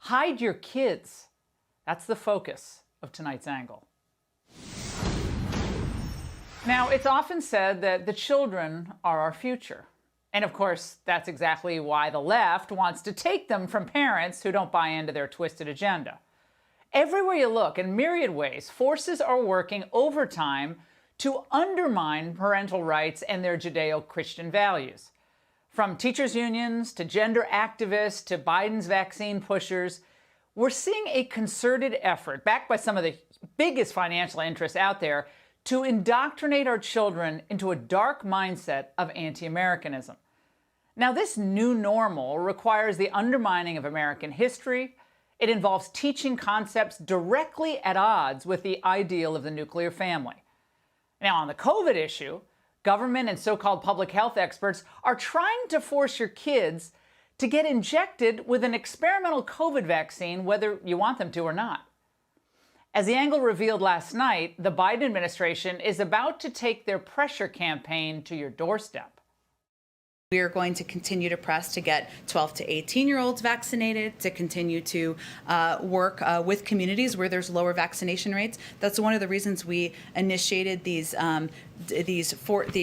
Hide your kids. That's the focus of tonight's angle. Now, it's often said that the children are our future. And of course, that's exactly why the left wants to take them from parents who don't buy into their twisted agenda. Everywhere you look, in myriad ways, forces are working overtime to undermine parental rights and their Judeo-Christian values. From teachers' unions to gender activists to Biden's vaccine pushers, we're seeing a concerted effort, backed by some of the biggest financial interests out there, to indoctrinate our children into a dark mindset of anti-Americanism. Now, this new normal requires the undermining of American history. It involves teaching concepts directly at odds with the ideal of the nuclear family. Now, on the COVID issue, government and so-called public health experts are trying to force your kids to get injected with an experimental COVID vaccine, whether you want them to or not. As the Angle revealed last night, the Biden administration is about to take their pressure campaign to your doorstep. We are going to continue to press to get 12 to 18-year-olds vaccinated, to continue to work with communities where there's lower vaccination rates. That's one of the reasons we initiated these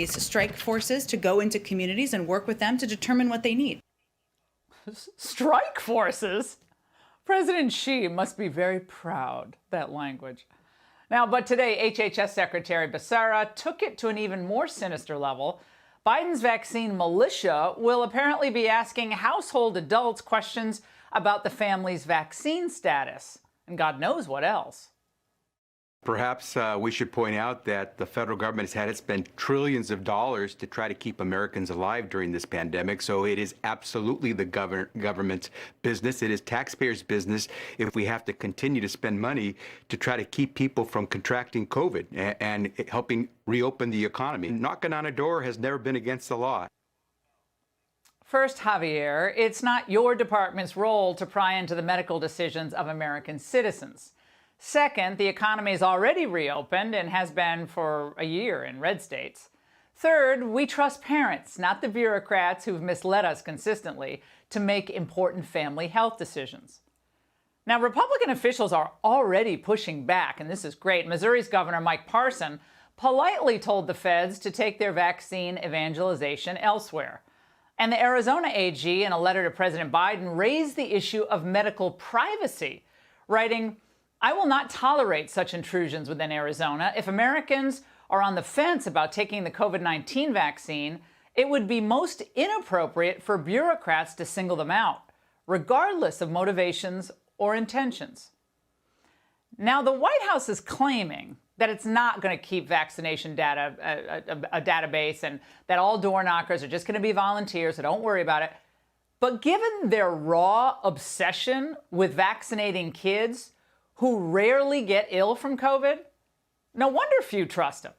strike forces, to go into communities and work with them to determine what they need. Strike forces? President Xi must be very proud, that language. Now, but today, HHS Secretary Becerra took it to an even more sinister level. Biden's vaccine militia will apparently be asking household adults questions about the family's vaccine status, and God knows what else. Perhaps we should point out that the federal government has had to spend trillions of dollars to try to keep Americans alive during this pandemic. So it is absolutely the government's business. It is taxpayers' business if we have to continue to spend money to try to keep people from contracting COVID and helping reopen the economy. Knocking on a door has never been against the law. First, Javier, it's not your department's role to pry into the medical decisions of American citizens. Second, the economy is already reopened and has been for a year in red states. Third, we trust parents, not the bureaucrats who've misled us consistently, to make important family health decisions. Now, Republican officials are already pushing back, and this is great. Missouri's Governor Mike Parson politely told the feds to take their vaccine evangelization elsewhere. And the Arizona AG, in a letter to President Biden, raised the issue of medical privacy, writing, "I will not tolerate such intrusions within Arizona. If Americans are on the fence about taking the COVID-19 vaccine, it would be most inappropriate for bureaucrats to single them out, regardless of motivations or intentions." Now, the White House is claiming that it's not going to keep vaccination data, a database, and that all door knockers are just going to be volunteers, so don't worry about it. But given their raw obsession with vaccinating kids who rarely get ill from COVID, no wonder few trust them.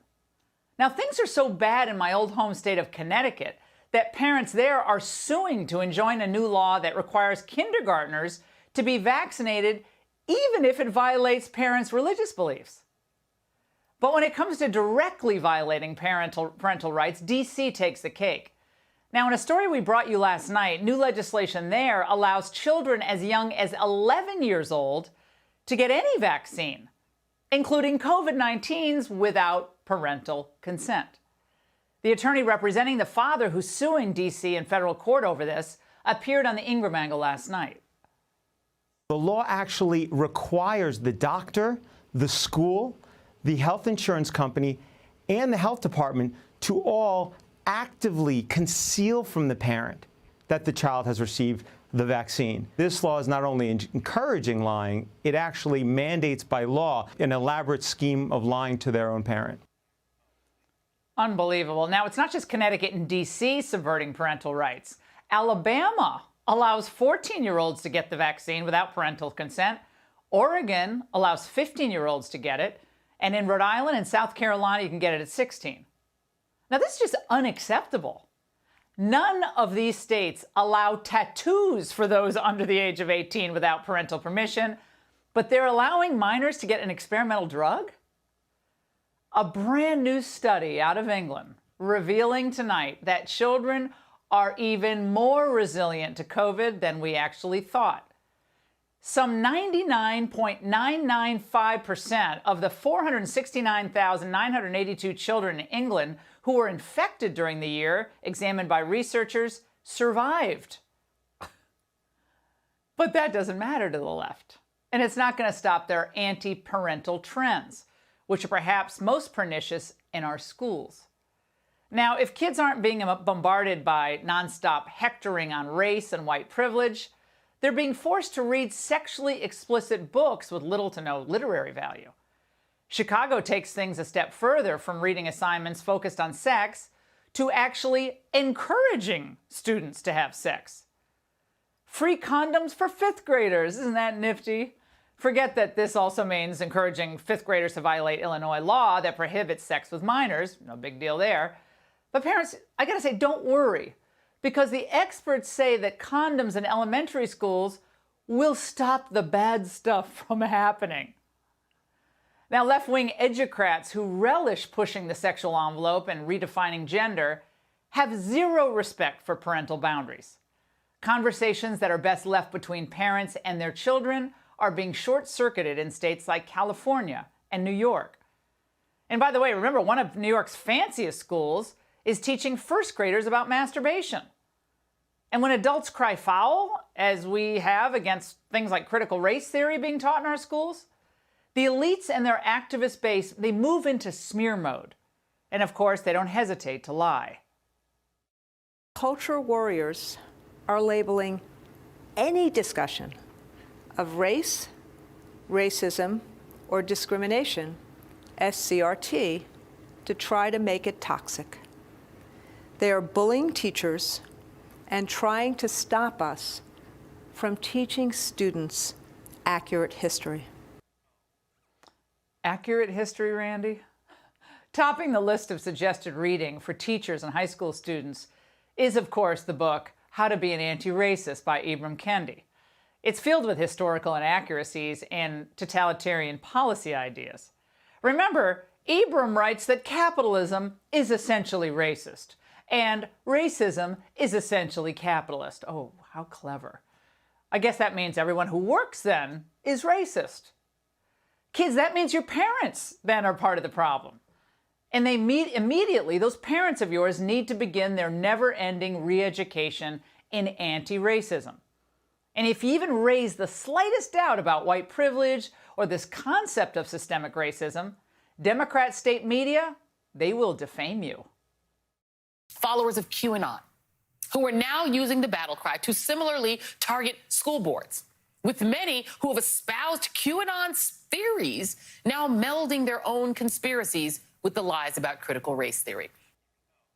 Now, things are so bad in my old home state of Connecticut that parents there are suing to enjoin a new law that requires kindergartners to be vaccinated even if it violates parents' religious beliefs. But when it comes to directly violating parental rights, D.C. takes the cake. Now, in a story we brought you last night, new legislation there allows children as young as 11 years old to get any vaccine, including COVID-19's, without parental consent. The attorney representing the father who's suing D.C. in federal court over this appeared on the Ingram Angle last night. The law actually requires the doctor, the school, the health insurance company, and the health department to all actively conceal from the parent that the child has received the vaccine. This law is not only encouraging lying, it actually mandates by law an elaborate scheme of lying to their own parent. Unbelievable. Now, it's not just Connecticut and D.C. subverting parental rights. Alabama allows 14-year-olds to get the vaccine without parental consent. Oregon allows 15-year-olds to get it. And in Rhode Island and South Carolina, you can get it at 16. Now, this is just unacceptable. None of these states allow tattoos for those under the age of 18 without parental permission, but they're allowing minors to get an experimental drug? A brand new study out of England revealing tonight that children are even more resilient to COVID than we actually thought. Some 99.995% of the 469,982 children in England who were infected during the year examined by researchers survived. But that doesn't matter to the left. And it's not going to stop their anti-parental trends, which are perhaps most pernicious in our schools. Now, if kids aren't being bombarded by nonstop hectoring on race and white privilege, they're being forced to read sexually explicit books with little to no literary value. Chicago takes things a step further from reading assignments focused on sex to actually encouraging students to have sex. Free condoms for fifth graders, isn't that nifty? Forget that this also means encouraging fifth graders to violate Illinois law that prohibits sex with minors. No big deal there. But parents, I gotta say, don't worry, because the experts say that condoms in elementary schools will stop the bad stuff from happening. Now, left-wing educrats who relish pushing the sexual envelope and redefining gender have zero respect for parental boundaries. Conversations that are best left between parents and their children are being short-circuited in states like California and New York. And by the way, remember, one of New York's fanciest schools is teaching first graders about masturbation. And when adults cry foul, as we have against things like critical race theory being taught in our schools, the elites and their activist base, they move into smear mode. And of course, they don't hesitate to lie. Culture warriors are labeling any discussion of race, racism, or discrimination as CRT to try to make it toxic. They are bullying teachers and trying to stop us from teaching students accurate history. Accurate history, Randy? Topping the list of suggested reading for teachers and high school students is, of course, the book How to Be an Anti-Racist by Ibram Kendi. It's filled with historical inaccuracies and totalitarian policy ideas. Remember, Ibram writes that capitalism is essentially racist, and racism is essentially capitalist. Oh, how clever. I guess that means everyone who works then is racist. Kids, that means your parents then are part of the problem. And they immediately, those parents of yours need to begin their never-ending re-education in anti-racism. And if you even raise the slightest doubt about white privilege or this concept of systemic racism, Democrat state media, they will defame you. Followers of QAnon, who are now using the battle cry to similarly target school boards, with many who have espoused QAnon's theories now melding their own conspiracies with the lies about critical race theory.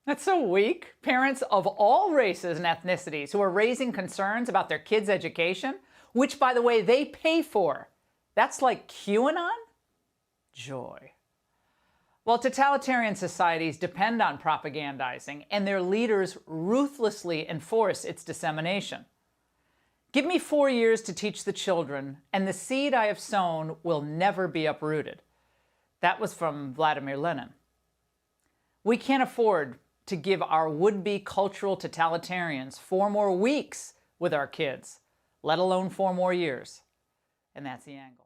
That's so weak. Parents of all races and ethnicities who are raising concerns about their kids' education, which, by the way, they pay for. That's like QAnon? Joy. Well, totalitarian societies depend on propagandizing, and their leaders ruthlessly enforce its dissemination. Give me 4 years to teach the children, and the seed I have sown will never be uprooted. That was from Vladimir Lenin. We can't afford to give our would-be cultural totalitarians 4 more weeks with our kids, let alone 4 more years. And that's the angle.